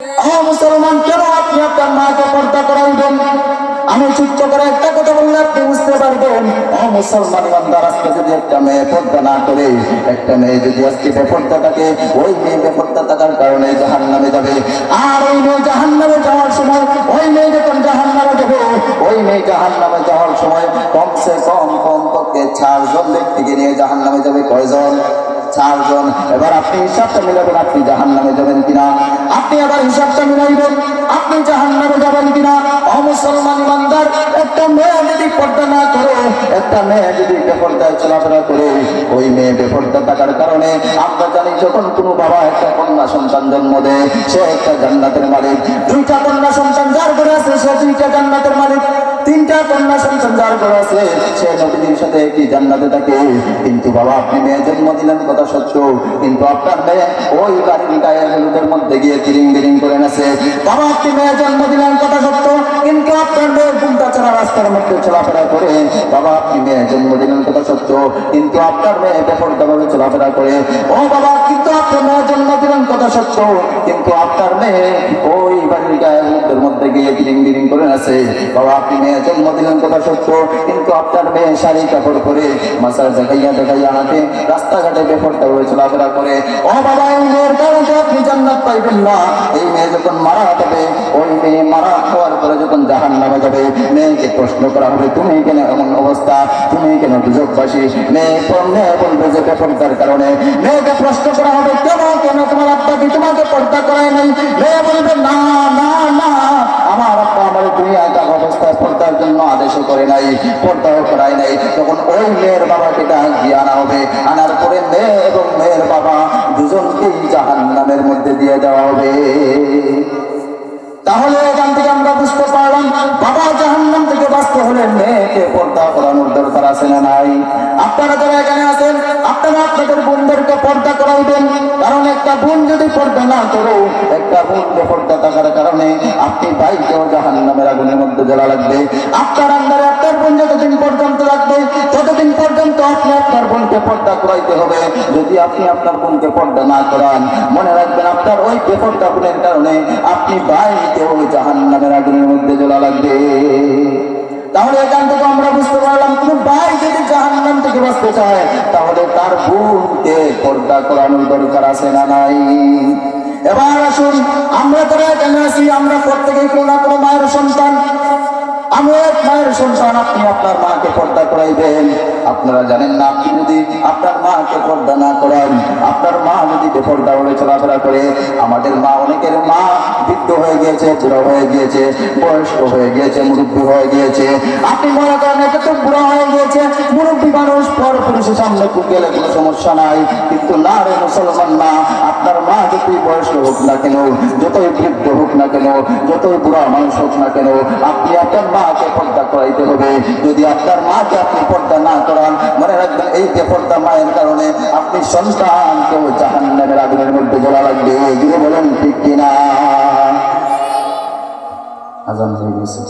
মুসলমান, কেন আপনি আপনার মাকে পর্দা করাইবেন? আমি ছোট্ট করে একটা কথা বললে আপনি বুঝতে পারবেন। মুসলমান বান্দার আজকে যদি একটা মেয়ে পর্দা না করে, একটা মেয়ে যদি আজকে বেপর্দা থাকে, ওই মেয়ে বেপর্দা থাকার কারণে জাহান্নামে যাবে। আর ওই মেয়ে জাহান্নামে যাওয়ার সময়, ওই মেয়ে যখন জাহান্নামে যাবে, ওই মেয়ে জাহান্নামে যাওয়ার সময় কমসে কম কমপক্ষে 4 জন ব্যক্তিকে নিয়ে জাহান্নামে যাবে। কয়জন? 4 জন। এবার আপনি হিসাবটা মিলাবেন, আপনি জাহান্নামে যাবেন কিনা। আপনি আবার হিসাবটা মিলাইবেন, আপনি জাহান্নামে যাবেন কিনা। মুসলমান ইমানদার, একটা মেয়ে যদি পর্দা না করে, একটা মেয়ে যদি বেপর্দায় চলাফেরা করে, ওই মেয়ে বেপর্দা থাকার কারণে আমরা জানি যখন কোনো বাবা একটা কন্যা সন্তান জন্ম দেয়, সে একটা জান্নাতের মালিক। 2টা কন্যা সন্তান যার ঘরে আছে, সে 2টা জান্নাতের মালিক। 3টা কন্যা সন্তান যার ঘরে আছে, সে নবীর সাথে কি জান্নাতে থাকে। কিন্তু বাবা, আপনি মেয়ে জন্ম দিলেন কথা সত্য, কিন্তু আপনার মেয়ে ওই বাড়ির গায়ে হলুদের মধ্যে গিয়ে তিরিং বিরিং করে নেছে। বাবা, আপনি মেয়ে জন্ম দিলেন কথা সত্য, কিন্তু আপনার মেয়ে ঘুমটা চড়া রাস্তার মধ্যে চলাফেরা করে। বাবা, আপনি মেয়ে জন্ম দিলেন কথা সত্য, কিন্তু আপনার মেয়ে বেপরদাভাবে চলাফেরা করে। ও বাবা, কিন্তু আপনার মেয়ে জন্ম দিলেন কথা সত্য, কিন্তু আপনার মেয়ে ওই বাড়ির গায়ে হলুদের মধ্যে গিয়ে তিরিং বিরিং করে নেছে। বাবা, আপনি মেয়ে জন্ম দিলেন কথা সত্য, কিন্তু আপনার মেয়ে শাড়ি কাপড় পরে মাসাজ দেখাইয়া দেখাইয়া হাঁটে, রাস্তাঘাটে বেপরদাভাবে চলাফেরা করে। ও বাবা, এই মেয়ের কারণে আপনি জান্নাত পাইবেন না। এই মেয়ে যখন মারা যাবে, ওই মেয়ে মারা হওয়ার পরে যখন জাহান্নামে যাবে, মেয়েকে প্রশ্ন করা হবে, তুমি কেন এমন অবস্থা, তুমি কেন দুজকবাসী। মেয়ে বলবে যে বেপরদার কারণে। মেয়েকে প্রশ্ন করা হবে, কেন কেন তোমার আব্বা কি তোমাকে পর্দা করায় নাই? মেয়ে বলবে, না না না, আমার আব্বা আমার দুনিয়ায় থাকা অবস্থায় পর্দার জন্য আদেশও করে নাই, পর্দাও করায় নাই। তখন ওই মেয়ের বাবাকে ডাকিয়ে আনা হবে, আনার পরে মেয়ে এবং মেয়ের বাবা দুজনকেই জাহান্নামের মধ্যে দিয়ে দেওয়া হবে। তাহলে এখান থেকে আমরা বুঝতে পারলাম, বাবা জাহান্নাম থেকে বাঁচতে হলে মেয়েকে পর্দা করানোর দরকার আছে না নাই? আপনারা যারা এখানে আছেন, আপনারা আপনাদের বোনদেরকে পর্দা করাইবেন। কারণ একটা বোন যদি পর্দা না করো, একটা বোনকে পর্দা থাকার কারণে আপনি ভাইকেও জাহান্নামের আগুনের মধ্যে জ্বলা লাগবে। আপনার আন্ডারে আপনার বোন যতদিন পর্যন্ত রাখবে, ততদিন পর্যন্ত আপনি আপনার বোনকে পর্দা করাইতে হবে। যদি আপনি আপনার বোনকে পর্দা না করান, মনে রাখবেন আপনার ওই বেপর্দা বোনের কারণে আপনি ভাইকেও জাহান্নামের আগুনের মধ্যে জ্বলা লাগবে। তাহলে এখান থেকে আমরা বুঝতে পারলাম, কোন ভাই যদি জাহান্নাম থেকে বাঁচতে চায়, তাহলে তার বোনকে পর্দা করানোর দরকার আছে না নাই? এবার আসুন, আমরা যারা এখানে আছি, আমরা প্রত্যেকেই কোনো না কোনো মায়ের সন্তান। আমি এক মায়ের সন্তান, আপনি আপনার মাকে পর্দা করাইবেন। আপনারা জানেন না, আপনি যদি আপনার মাকে পর্দা না করান, আপনার মা যদি বেপর্দা হয়ে চলাফেরা করে, আমাদের মা, অনেকের মা বৃদ্ধ হয়ে গিয়েছে, বুড়া হয়ে গিয়েছে, বয়স্ক হয়ে গিয়েছে, মুরব্বী হয়ে গিয়েছে। আপনি মনে করেন এটা তো বুড়া হয়ে গিয়েছে, মুরব্বী মানুষ, পর পুরুষের সামনে গেলে কোনো সমস্যা নাই। কিন্তু না রে মুসলমান, না, আপনার মা যতই বয়স্ক হোক না কেন, যতই বৃদ্ধ হোক না কেন, যতই বুড়া মানুষ হোক না কেন, আপনি আপনার মাকে পর্দা করাইতে হবে। যদি আপনার মাকে আপনি পর্দা না করান, মনে রাখবেন এই বেপর্দা মায়ের কারণে আপনি সন্তানকেও জাহান্নামের আগুনের মধ্যে জ্বলা লাগবে। এগুলো বলেন ঠিক কিনা? আজান হয়ে গেছে।